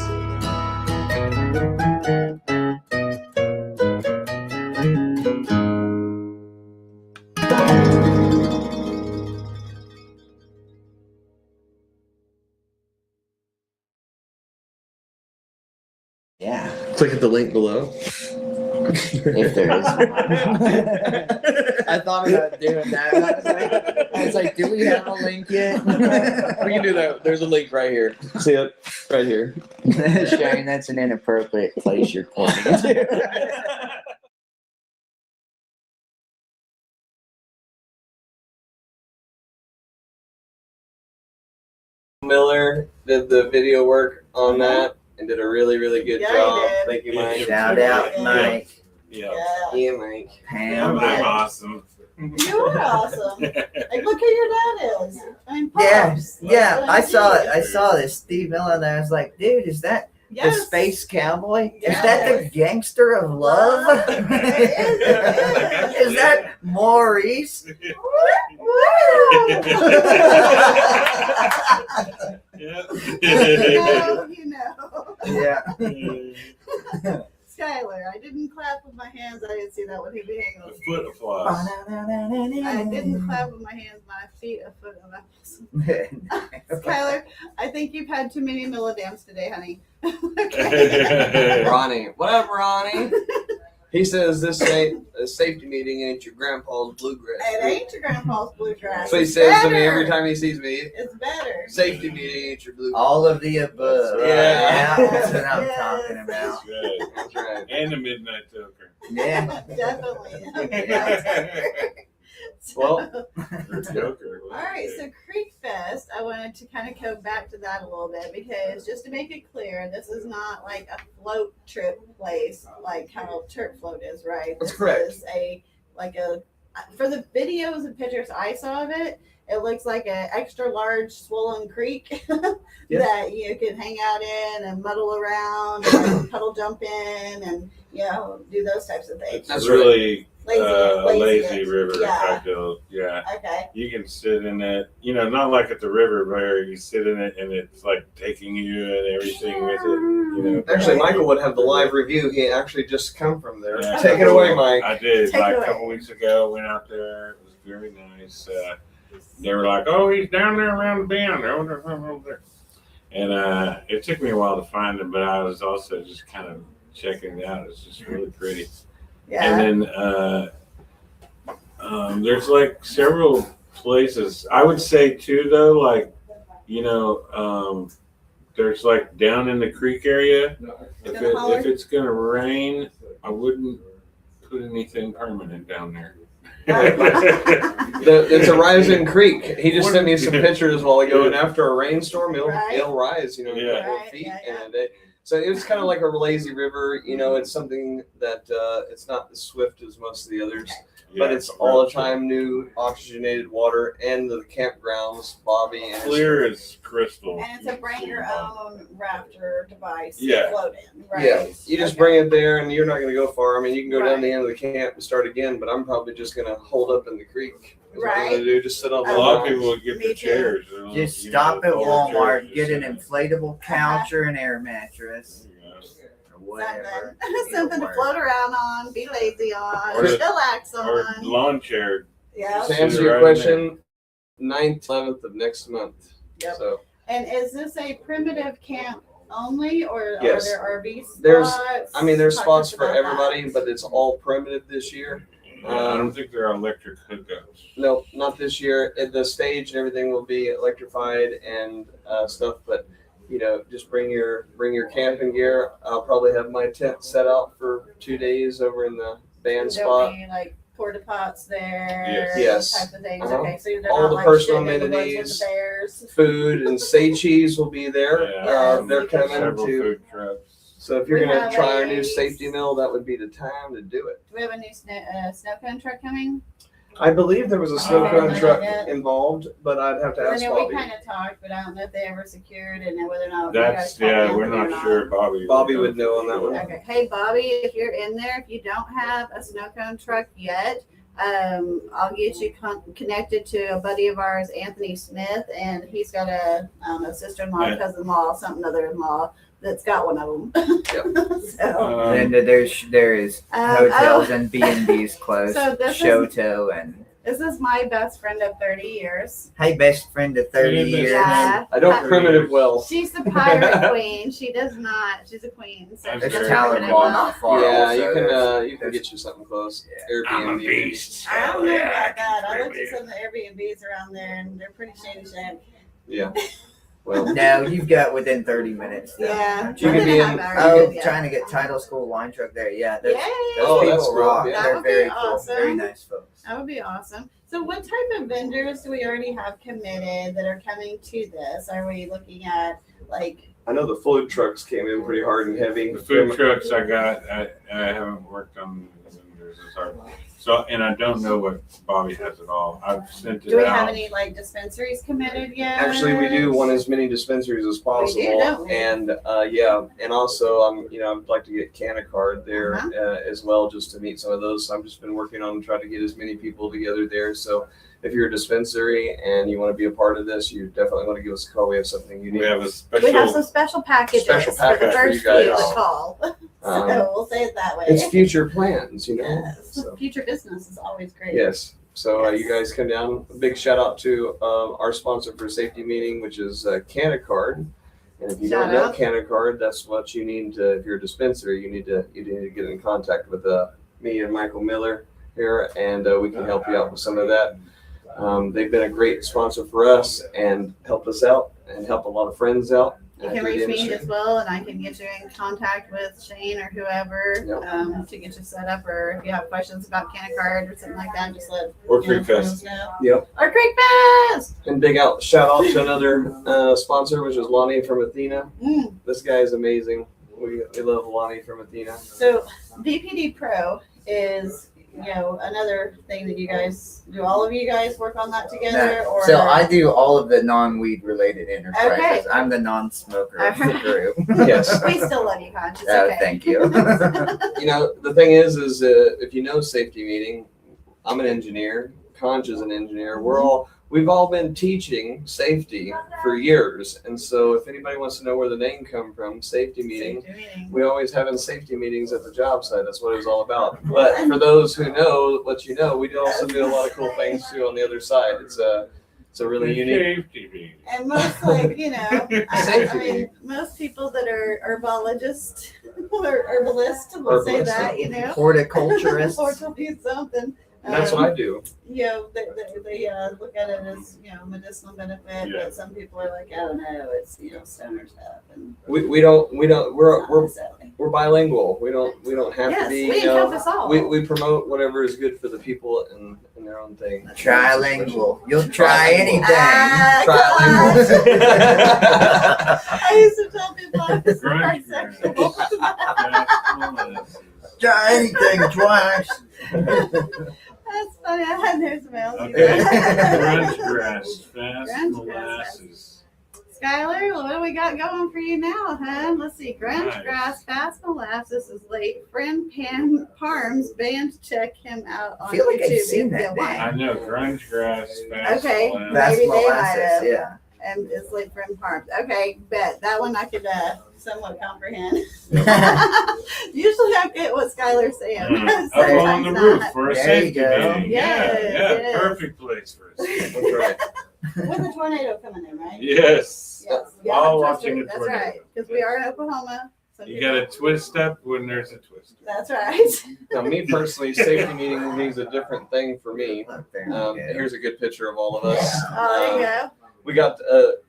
Yeah. Click at the link below. If there is. I thought about doing that. I was like, do we have a link yet? We can do that. There's a link right here. See it? Right here. Shane, that's an inappropriate place you're pointing to. Miller did the video work on that and did a really, really good job. Thank you, Mike. Shout out, Mike. Yeah. Yeah, Mike. I'm awesome. You are awesome. Like, look who your dad is. I mean, Yeah, pops. yeah. I saw it. I saw this Steve Miller there. I was like, dude, is that the Yes. space cowboy? Yes. Is that the gangster of love? It is. Is that Maurice? You know. Yeah. Skylar, I didn't clap with my hands. I didn't see that when he was hanging on. Foot applause. I didn't clap with my hands, my feet, a foot on my Skylar, I think you've had too many milligrams today, honey. Ronnie. What up, Ronnie? He says this ain't a safety meeting, ain't your grandpa's bluegrass. It ain't your grandpa's bluegrass. That's what he It's says to me every better. time he sees me. It's better. Safety meeting, ain't your bluegrass. All of the above. Yeah. That's what I'm Yes. talking about. That's right. That's right. And the midnight toker. Yeah. Definitely. Well, Toker. All right, so Creek Fest, I wanted to kind of go back to that a little bit because just to make it clear, this is not like a float trip place like how Turk Float is, right? That's This correct. is for the videos and pictures I saw of it, it looks like an extra large swollen creek that you can hang out in and muddle around and puddle jump in and, you know, do those types of things. That's really Lazy lazy river Yeah. type deal. Yeah. Okay. You can sit in it, you know, not like at the river where you sit in it and it's like taking you and everything with it, you know. actually, Michael would have the live review. He actually just come from there. Yeah. Take it away, Mike. I did. Take Like it a couple weeks ago, went out there. It was very nice. They were like, oh, he's down there around the bend. Over there. And it took me a while to find him, but I was also just kind of checking it out. It's just really pretty. Yeah. And then there's like several places. I would say too, though, like, you know, there's like down in the creek area. Gonna holler? If it's gonna rain, I wouldn't put anything permanent down there. It's a rising creek. He just sent me some pictures while ago, and after a rainstorm, it'll rise, a couple of feet in a day. So it was kind of like a lazy river. It's something that it's not as swift as most of the others, but it's all the time new oxygenated water, and the campgrounds, Bobby, and Clear as crystal. And it's a bring your own rafter device to Yeah. float in, right? Yeah, you just bring it there, and you're not going to go far. I mean, you can go down the end of the camp and start again, but I'm probably just going to hold up in the creek. Is what I'm going to do. Just sit on the A lot of lawn. people would get Me their too. chairs. Just stop at fold Walmart, chairs, get just an sit inflatable couch or an air mattress or whatever. Something to float around on, be lazy on, Or the- relax or on. lawn chair. Yeah. To answer your question, 9th, 11th of next month. Yep. So And is this a primitive camp only, or Yes. are there RV spots? there's Talk spots to us for about everybody, that. but it's all primitive this year. I don't think there are electric hookups. No, not this year. The stage and everything will be electrified and stuff, but just bring your camping gear. I'll probably have my tent set out for 2 days over in the band There'll spot. be like porta pots there, Yes. those type of things. Uh-huh. Okay, so they're All not the like personal shitting in the woods with amenities. the bears. Food and say cheese will be there. Yeah. They're coming Several to. food trucks. So if you're We gonna have try our a- new safety mill, that would be the time to do it. Do we have a new snow cone truck coming? I believe there was a snow Okay, cone not truck yet. involved, but I'd have to I ask know we Bobby. kind of talked, but I don't know if they ever secured and whether or not you guys That's called we're Anthony or not sure. Bobby would know on that one. Okay. Hey, Bobby, if you're in there, if you don't have a snow cone truck yet, I'll get you connected to a buddy of ours, Anthony Smith, and he's got a sister-in-law, Yeah. cousin-in-law, something other-in-law that's got one of them. So, And then there is hotels oh. and B&Bs close, So this is- Shoto, and this is my best friend of 30 years. hey, best friend of 30 Yeah, years. Yeah. I don't primitive well. She's the pirate queen. She does not. She's a queen. So That's she There's doesn't very primitive Tahlequah well. not far. Yeah, also. you There's- can get you something close. I'm a Airbnb. beast. I don't know Yeah, about that. I can looked at really- some of the Airbnbs around there, and they're pretty shady shack. Yeah. Well, No, you've got within 30 minutes. Though. Yeah. You could be in- Oh, trying to get title school wine truck there. Yeah, those, Yay! those Oh, people that's cool. rock. Yeah. That They're would be very cool. awesome. Very nice folks. That would be awesome. So, what type of vendors do we already have committed that are coming to this? Are we looking at like? I know the food trucks came in pretty hard and heavy. The food trucks I got, I haven't worked on the vendors as hard. So, and I don't know what Bobby has at all. I've sent it Do we out. have any like dispensaries committed yet? Actually, we do want as many dispensaries as possible, don't we? and and also I'd like to get Canacard there as well, just to meet some of those. So I've just been working on trying to get as many people together there. So if you're a dispensary and you want to be a part of this, you definitely want to give us a call. We have something unique. We have a We have some special. special packages Special for the package for first you few guys. to call. Um, So we'll say it that way. It's future plans, Yes. So. Future business is always great. Yes. So Yes. you guys come down. A big shout out to our sponsor for Safety Meeting, which is Canacard. And if you Shout don't know out. Canacard, that's what you need to. If you're a dispensary, you need to get in contact with me and Michael Miller here, and we can help you out with some of that. They've been a great sponsor for us and helped us out and help a lot of friends out. You can through the reach me industry. as well, and I can get you in contact with Shane or whoever Yep. to get you set up. Or if you have questions about Canacard or something like that, just let Or Creek let us Fest. know. Yep. Or Creek Fest. And shout out to another sponsor, which is Lonnie from Athena. Mm. This guy is amazing. We love Lonnie from Athena. So VPD Pro is another thing that you guys do. All of you guys work on that together, No. or So I do all of the non-weed related enterprises. Okay. I'm the non-smoker of the group. Yes. we still love you, Conch. It's Oh, okay. thank you. The thing is if you know Safety Meeting, I'm an engineer. Conch is an engineer. We've all been teaching safety for years, and so if anybody wants to know where the name come from, Safety Meeting. Safety meeting. We always having safety meetings at the job site. That's what it was all about. But for those who know what you know, we also do a lot of cool things too on the other side. It's a really unique. Safety meeting. And most I Safety mean, meeting. most people that are herbologists or herbalists will say Herbalist. that, Horticulturist. Or to be something. And that's what I do. You know, they look at it as, you know, medicinal benefit, Yeah. but some people are like, I don't know, it's, you know, stoner stuff. And We don't not we're necessarily. we're bilingual. We don't have Yes, to be. we You know, encompass all. we promote whatever is good for the people and their own thing. Trilingual. You'll try anything. Ah, I used to tell people I was Grunge bisexual. grass. Try anything twice. That's funny. I had no smells. Okay. Grunge grass, fast Grunge grass. molasses. Skylar, what do we got going for you now, hun? Let's see. Grunge Nice. Grass, Fast Molasses is late. Friend Parm's band. Check him out on I feel like YouTube. I've seen if that you want. name. I know grunge grass, fast Okay. molasses. Fast Maybe they might molasses, have. yeah. And it's late Friend Parm's. Okay, bet. That one I could somewhat comprehend. Usually I get what Skylar's saying. Up Sometimes on the not. roof for a There safety you go. meeting. Yes, yeah, yes. perfect place for us. That's right. With a tornado coming in, right? Yes. Yes. All trust watching me, a That's tornado. right. Because we are in Oklahoma. Some You people- got to twist up when there's a twist. That's right. Now, me personally, safety meeting means a different thing for me. Yeah. Here's a good picture of all of us. Oh, there you go. We got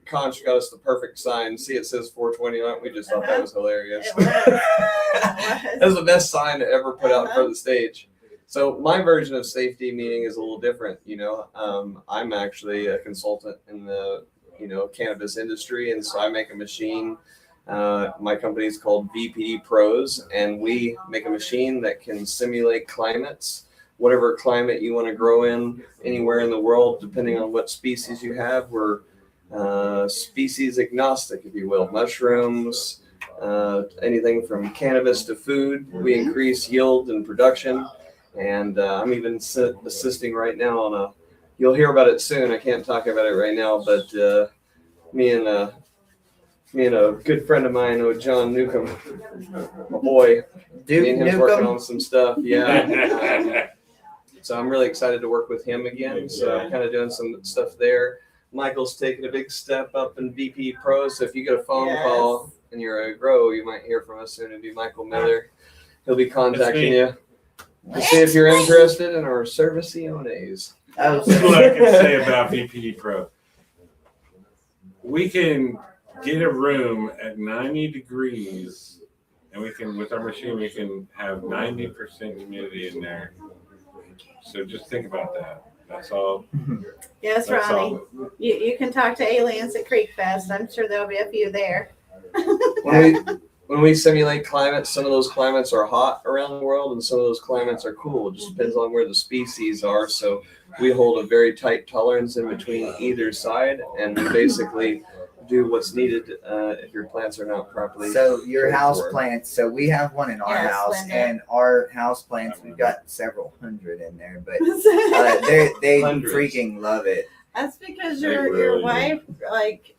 Conch got us the perfect sign. See, it says 420 on it. We just thought that was hilarious. It was. It That was the best sign ever put out Uh-huh. for the stage. So my version of safety meeting is a little different. You know, I'm actually a consultant in the cannabis industry, and so I make a machine. My company is called VPD Pros, and we make a machine that can simulate climates, whatever climate you want to grow in anywhere in the world, depending on what species you have. We're species agnostic, if you will. Mushrooms, anything from cannabis to food. We increase yield and production. And I'm even assisting right now on you'll hear about it soon. I can't talk about it right now, but me and a good friend of mine, John Newcomb, my boy, me and him's working on some stuff. Yeah. So I'm really excited to work with him again. So I'm kind of doing some stuff there. Michael's taking a big step up in VP Pros. So if you get a phone call and you're a grow, you might hear from us soon. It'll be Michael Miller. He'll be contacting you to see if you're interested in our serviciones. Oh, This is what I can say about VPD Pro. We can get a room at 90 degrees, and we can, with our machine, we can have 90% humidity in there. So just think about that. That's all. Yes, That's Ronnie. all. You can talk to aliens at Creek Fest. I'm sure there'll be a few there. When we simulate climates, some of those climates are hot around the world, and some of those climates are cool. It just depends on where the species are. So we hold a very tight tolerance in between either side, and we basically do what's needed if your plants are not properly. So your cared house for. plants, so we have one in our Yes, house, Linda. and our house plants, we've got several hundred in there, but That's they Hundreds. freaking love it. because They your really wife like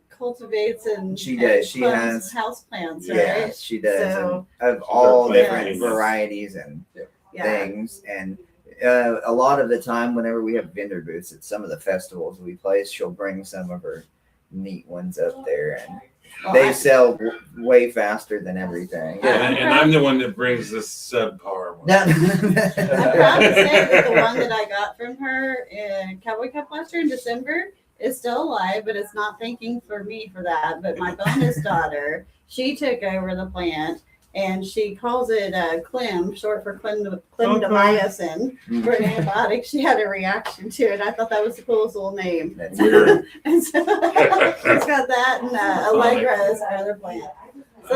cultivates and She does. She clones has house plants, right? Yeah, she does, So, and of all plant different genius. varieties and yeah. things. And a lot of the time, whenever we have vendor booths at some of the festivals we play, she'll bring some of her neat ones up there, and Well, they I- sell way faster than everything. And I'm the one that brings the subpar one. I'm proud to say that the one that I got from her in Cowboy Cup last year in December is still alive, but it's not thanking for me for that. But my bonus daughter, she took over the plant, and she calls it Clem, short for clindamycin, for an antibiotic. She had a reaction to it. I thought that was the coolest little name. That's Weird. And so she's got that and Allegra as our other plant. So,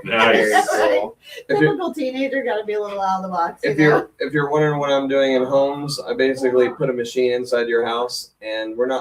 Nice. Very cool. If you're, typical teenager got to be a little out of the box. if you know? you're wondering what I'm doing in homes, I basically put a machine inside your house, and we're a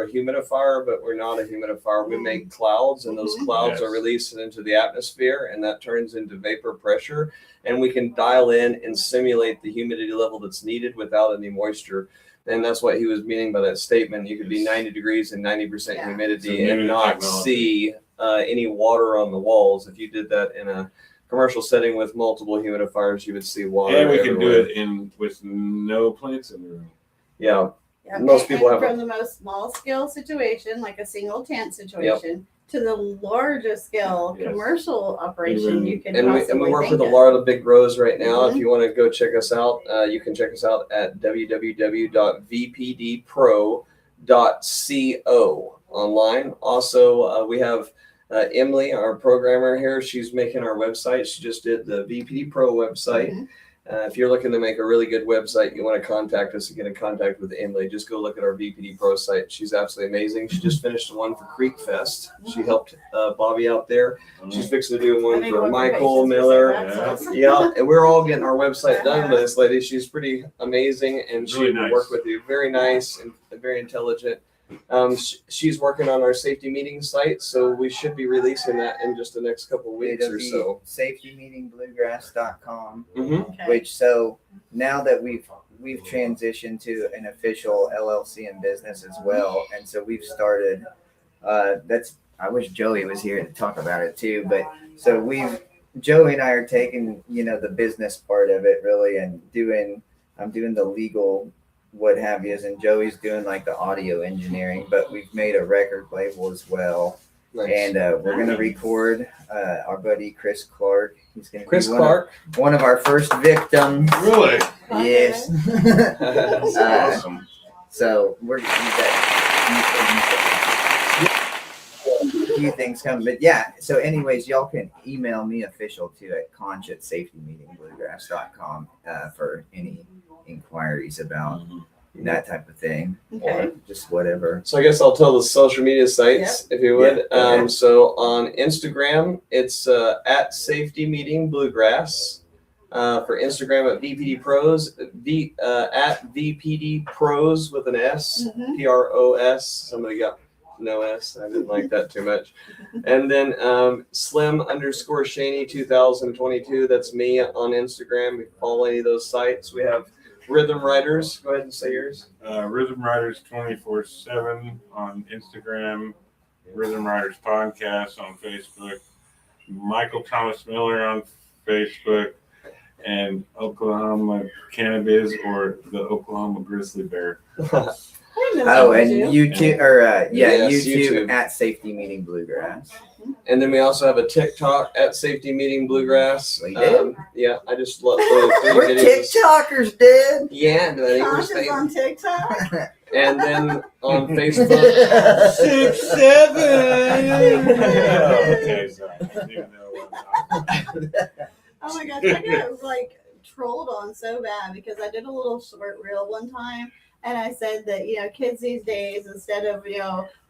humidifier, but we're not a humidifier. We make clouds, and those clouds are Yes. released into the atmosphere, and that turns into vapor pressure, and we can dial in and simulate the humidity level that's needed without any moisture. And that's what he was meaning by that statement. You could be 90 degrees and 90% Yeah. humidity It's a and new not technology. see any water on the walls. If you did that in a commercial setting with multiple humidifiers, you would see water. And we can everywhere. do it with no plants in the room. Yeah. Yeah, Most people and have from the most small scale situation, like a single tent situation, to the largest scale Yes. commercial operation you could And possibly we work think with a of. lot of big grows right now. Mhm. If you want to go check us out, you can check us out at www.vpdpro.co online. Also, we have Emily, our programmer here. She's making our website. She just did the VPD Pro website. Mhm. If you're looking to make a really good website, you want to contact us and get in contact with Emily. Just go look at our VPD Pro site. She's absolutely amazing. She just finished the one for Creek Fest. She helped Bobby out there. She's fixing to do I one need to for work with Michael patients for Miller. access. Yeah, and we're all getting our website done by this lady. She's pretty amazing, and she Really will nice. work with you. Very nice and very intelligent. She's working on our safety meeting site, so we should be releasing that in just the next couple of weeks It'll or be so. safetymeetingbluegrass.com. Mm-hmm. Okay. Which, so now that we've transitioned to an official LLC in business as well, and so we've started. I wish Joey was here to talk about it too, but so Joey and I are taking the business part of it really, and I'm doing the legal what have yous, and Joey's doing like the audio engineering, but we've made a record label as well. Nice. And we're going to record our buddy Chris Clark. He's going to Chris be Clark. one of our first victims. Really? Yes. That's awesome. So we're going to do that. A few things coming, but yeah. So, anyways, y'all can email me official too at conch@safetymmeetingbluegrass.com for any inquiries about that type of thing, Okay. or just whatever. So I guess I'll tell the social media sites if you would. Yeah, go ahead. So on Instagram, it's at Safety Meeting Bluegrass. For Instagram at VPD Pros, at VPD Pros with an S, Mhm. PROS. Somebody got no S. I didn't like that too much. And then Slim_Shaney 2022. That's me on Instagram. If you follow any of those sites, we have Rhythm Riders. Go ahead and say yours. Rhythm Riders 24/7 on Instagram. Rhythm Riders Podcast on Facebook. Michael Thomas Miller on Facebook. And Oklahoma Cannabis or the Oklahoma Grizzly Bear. Oh, and YouTube Yes, YouTube YouTube. at Safety Meeting Bluegrass. And then we also have a TikTok at Safety Meeting Bluegrass. We do? Yeah, I just love those We're videos. TikTokers, dude. Yeah, buddy, we're Conch is staying. on TikTok. And then on Facebook. 6'7". Okay, sorry. I didn't even know what I'm talking about. Oh my gosh, I got like trolled on so bad because I did a little short reel one time and I said that, kids these days, instead of,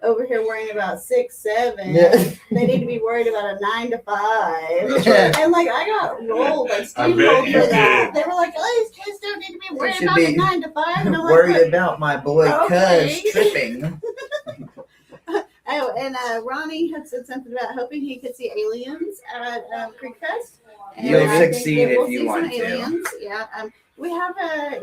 over here worrying about 6'7", Yeah. they need to be worried about a 9 to 5. That's right. And like I got rolled, like I bet steamrolled you for that. did. They were like, "Oh, these kids don't need to be worried should about be the 9 to 5." And I'm like, Worried "What?" about my boy Okay. Cuz tripping. Oh, and Ronnie had said something about hoping he could see aliens at Creek Fest. And You'll I think succeed that we'll if you see some want to. aliens. Yeah. We have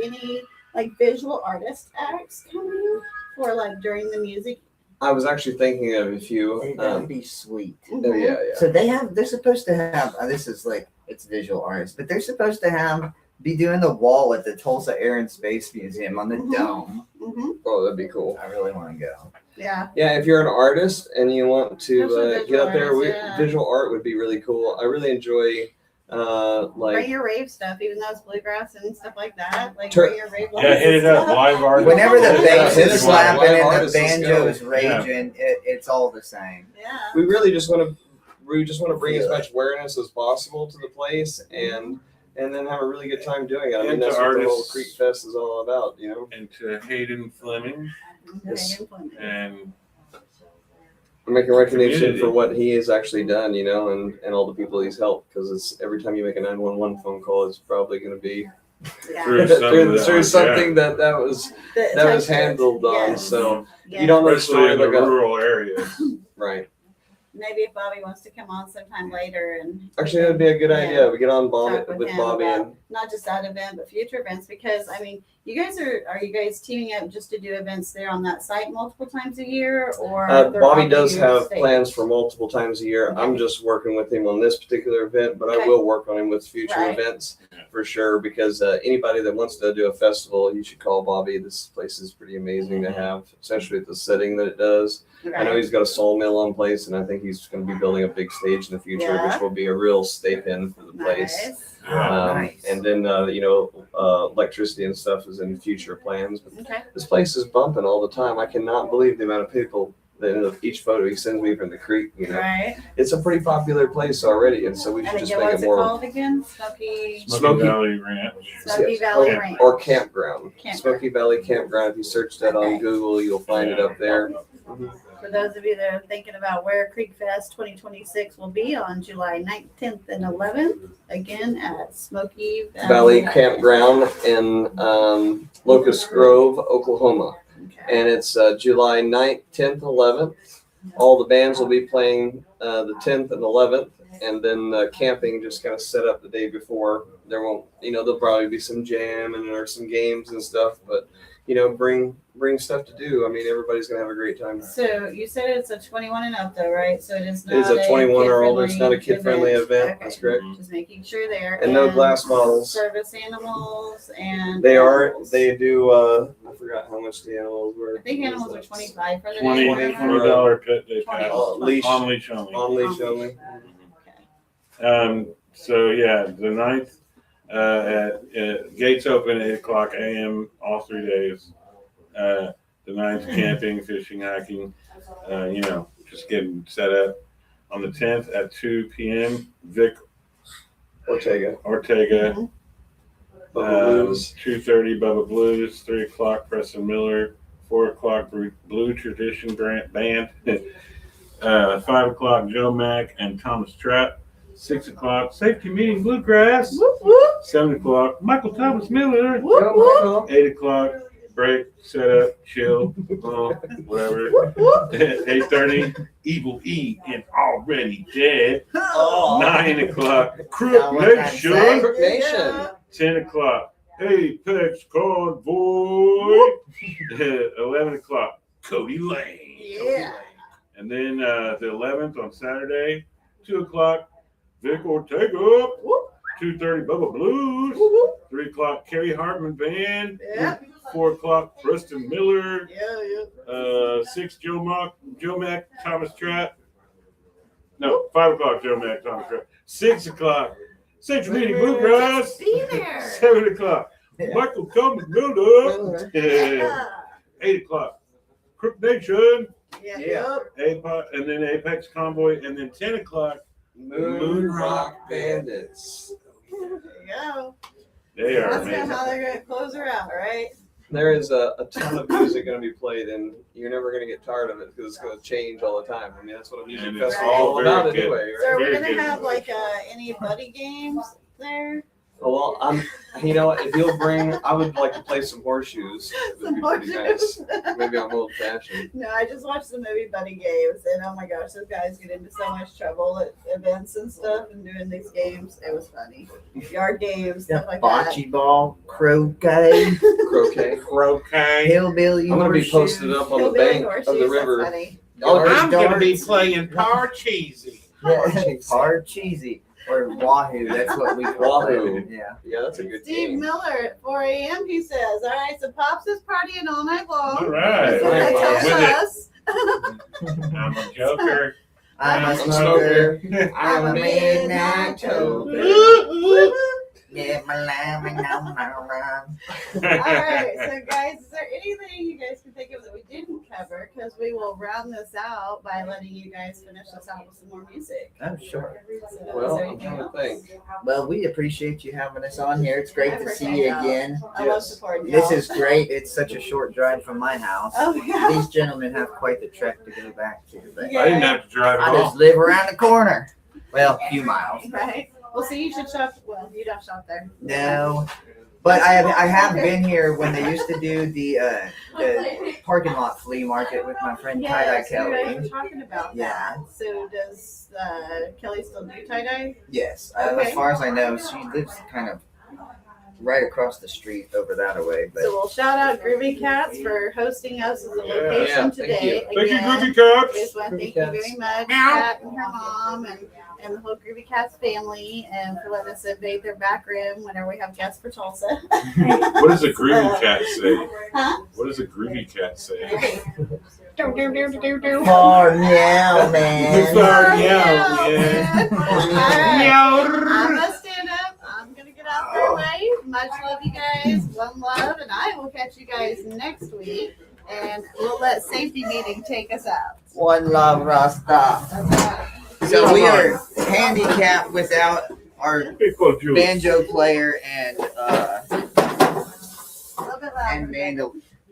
any like visual artist acts coming for like during the music? I was actually thinking of a few. That'd be sweet. Oh, yeah. So they're supposed to have, this is like, it's visual artists, but they're supposed to be doing the wall at the Tulsa Air and Space Museum on the Mhm. dome. Mm-hmm. Oh, that'd be cool. I really want to go. Yeah. Yeah, if you're an artist and you want to Especially get out there, visual artists, yeah. visual art would be really cool. I really enjoy Bring your rave stuff, even though it's bluegrass and stuff like that. Like Tur- bring your rave. Yeah, hit it up. Live art. Whenever the bass Yeah, is slapping live and the artists, let's banjo go. is raging, it's all the same. Yeah. we really just want to bring as much awareness as possible to the place and then have a really good time doing it. I mean, And that's to what the whole artists. Creek Fest is all about, And to Hayden Fleming Yes. and I'm making recognition Community. for what he has actually done, and all the people he's helped, because it's every time you make a 911 phone call, it's probably going to be Yeah. through some of through that, something that was Touched it. handled on. Yes. So Yeah. you don't know the especially story in the like a rural areas. right. Maybe if Bobby wants to come on sometime later and Actually, that'd be a good idea. We get on talk with him Bobby about and not just that event but future events, because I mean, you guys are you guys teaming up just to do events there on that site multiple times a year, or they're Bobby all does your have state? plans for multiple times a year. I'm Okay. just working with him on this particular event, but I Okay. will work on him with future Right. events for sure. Because anybody that wants to do a festival, you should call Bobby. This place is pretty amazing to have, especially with the setting that it does. I know he's got a sawmill in place, and I think he's going to be building a big stage in the future, Yeah. which will be a real stay-in for the place. Nice. Nice. And then, electricity and stuff is in future plans. But Okay. this place is bumping all the time. I cannot believe the amount of people that in each photo he sends me from the creek. Right. It's a pretty popular place already, and so we should And just again, make what's it it more called again? Smoky Valley Ranch. Smoky Valley or, Ranch. or campground. Campground. Smoky Valley Campground. If you search that Okay. on Google, you'll find it up there. For those of you that are thinking about where Creek Fest 2026 will be on July 9th, 10th, and 11th, again at Smoky Valley Campground in Locust Grove, Oklahoma. Okay. And it's July 9th, 10th, 11th. All the bands will be playing the 10th and 11th, and then camping just kind of set up the day before. There won't, there'll probably be some jam and or some games and stuff, but bring stuff to do. I mean, everybody's gonna have a great time. So you said it's a 21 and up though, right? So it is not It is a 21 or older. It's not a kid-friendly event. Okay. That's correct. Just making sure there. And no glass bottles. Service animals and They animals. do. I forgot how much the animals were. I think animals are 25 for the $20 day. pet day pass. Leash. On leash only. On leash only. So yeah, the 9th, at gates open at 8:00 a.m. all 3 days. The 9th, camping, fishing, hiking, just getting set up. On the 10th at 2 p.m., Vic Ortega. Ortega, Bubba Blues. 2:30 Bubba Blues, 3 o'clock Preston Miller, 4 o'clock Blue Tradition Band, 5 o'clock Joe Mack and Thomas Trapp, 6 o'clock Safety Meeting Bluegrass, Whoop, whoop, 7 o'clock Michael Thomas Miller, whoop, whoop, 8 o'clock break, set up, chill, whatever. whoop, whoop. 8:30 Evil E and Already Dead. Oh. 9 o'clock Crook Sound like that Nation. Crook Nation. 10 o'clock Apex Convoy. 11 o'clock Cody Lane. Yeah. And then the 11th on Saturday, 2 o'clock Vic Ortega. 2:30 Bubba Blues. 3 o'clock Kerry Hartman Band. Yeah. 4 o'clock Preston Miller. Yeah. 6 Joe Mack, Thomas Trapp. No, 5 o'clock Joe Mack, Thomas Trapp. 6 o'clock Safety Meeting Bluegrass. Be there. 7 o'clock Michael Thomas Miller. 8 o'clock Crook Nation. Yeah. And then Apex Convoy. And then 10 o'clock Moon Rock Bandits. There you go. they are That's amazing. how they're going to close her out, right? There is a ton of music going to be played, and you're never going to get tired of it because it's going to change all the time. I mean, that's what a music And it's festival is all all very about good. anyway, So right? are we Very going to good. have like any buddy games there? Well, if you'll bring, I would like to play some horseshoes. It would Some be pretty horseshoes. nice. Maybe I'm old fashioned. No, I just watched the movie Buddy Games, and oh my gosh, those guys get into so much trouble at events and stuff and doing these games. It was funny. Yard games, stuff like that. Bocce ball, croquet, Croquet. Okay. hillbilly. I'm going to be horseshoes. posted up on the Hillbilly bank of horseshoes, the that's river. funny. I'm going to be darts. playing Parcheesi. Hard cheesy. Or Wahoo, that's what we call Wahoo. it. Yeah. Yeah, that's a good Steve game. Miller at 4 a.m. He says, "All right, so Pops is partying all night long." All right. That's what they With told it. us. I'm a joker. I'm a I'm a smoker. smoker. I'm a midnight toker. Yeah, my lamb and All right, so guys, is there anything you guys can think of that we didn't cover? Because we will round this out by letting you guys finish this out with some more music. Oh, sure. So, Well, is there I'm anything trying to else? think. Well, we appreciate you having us on here. It's great I to see appreciate you y'all. again. I love supporting This y'all. is great. It's such a short drive from my house. Oh yeah. These gentlemen have quite the trek to go back to, but Yeah. I didn't have to drive at I all. just live around the corner. Well, a few miles. Right. Well, see, you should shop. Well, you don't shop there. No, but I have been here when they used to do the parking lot flea market with my friend Tie Dye Yes, you guys were Kelly. talking about Yeah. that. So does Kelly still do tie dye? Yes, Okay. as far as I know, she lives kind of right across the street over that away. But So we'll shout out Groovy Cats for hosting us as a location Yeah, thank today. Thank you, Again, Groovy Cats. just want to thank Groovy you Cats. very much, Meow. Kat and her mom, and the whole Groovy Cats family, and for letting us invade their back room whenever we have guests for Tulsa. What does a groovy cat say? Huh? What does a groovy cat say? Far now, man. Alright, I'm gonna stand up. I'm gonna get out their way. Much love, you guys. One love, and I will catch you guys next week. And we'll let Safety Meeting take us out. One love, Rasta. So we are handicapped without our banjo player and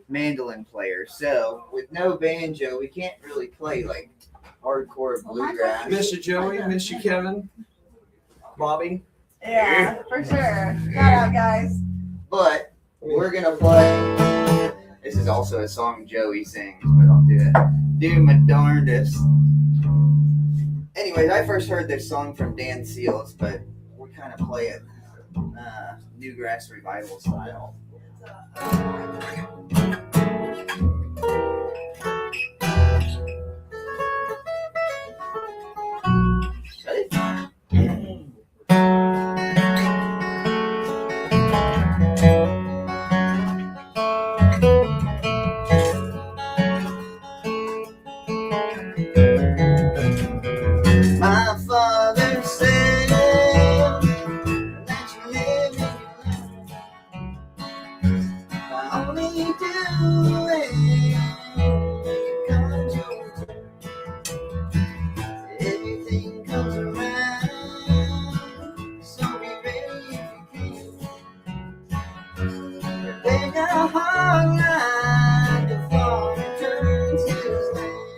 mandolin player. So with no banjo, we can't really play like hardcore bluegrass. Miss you, Joey. Miss you, Kevin. Bobby. Yeah, for sure. Shout out, guys. But we're gonna play. This is also a song Joey sings, but I'll do my darndest. Anyways, I first heard this song from Dan Seals, but we kind of play it Newgrass revival style. My father said that you live in your life. Only do it comes your turn. Everything comes around, so be ready if you can. Take a hard line to fall and turn to land.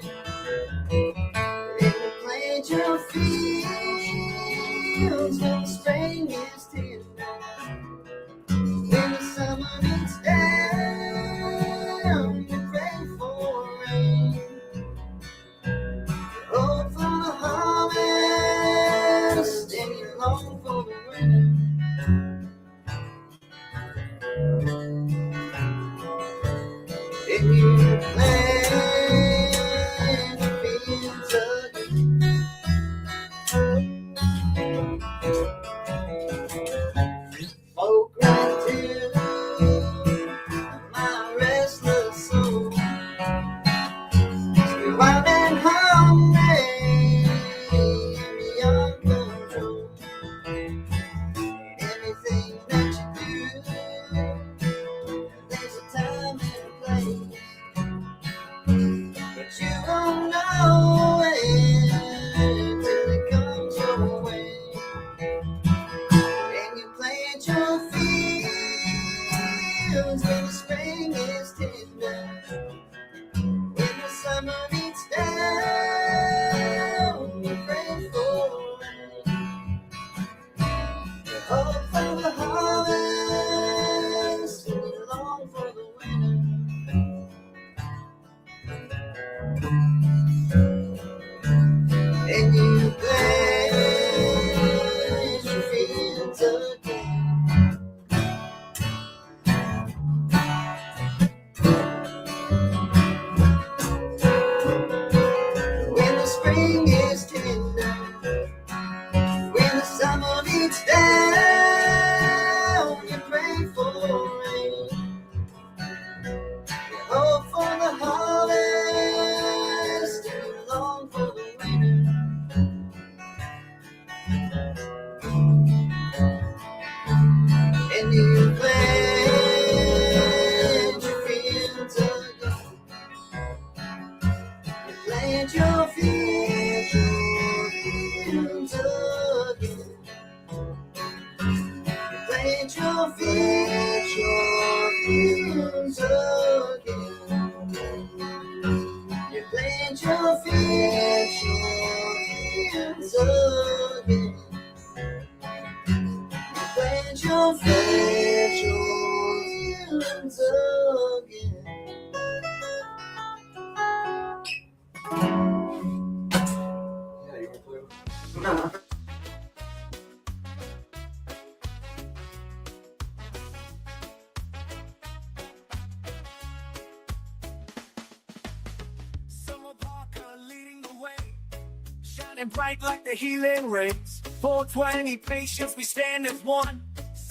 Plant your fields when the spring is tender. When the summer beats down, you pray for rain. Hope for the harvest, and you long for the winter. If you plant your fields oh, gratitude, my restless soul. Still out and hungry and beyond control. Everything that you do, there's a time and a place, but you won't know it till it comes your way. And you plant your fields when the spring is tender. When the summer beats down, you pray for rain. You hope for the harvest, and you long for the winter. And you plant your fields again. When the spring is tender, when the summer beats down, you pray for rain. You hope for the harvest, and you long for the winter. And you plant your fields again. You plant your fields again. You plant your fields again. You plant your fields again. Plant your fields again. Yeah, you want blue? Summer Parker leading the way, shining bright like the healing rays. 420 patience, we stand as one.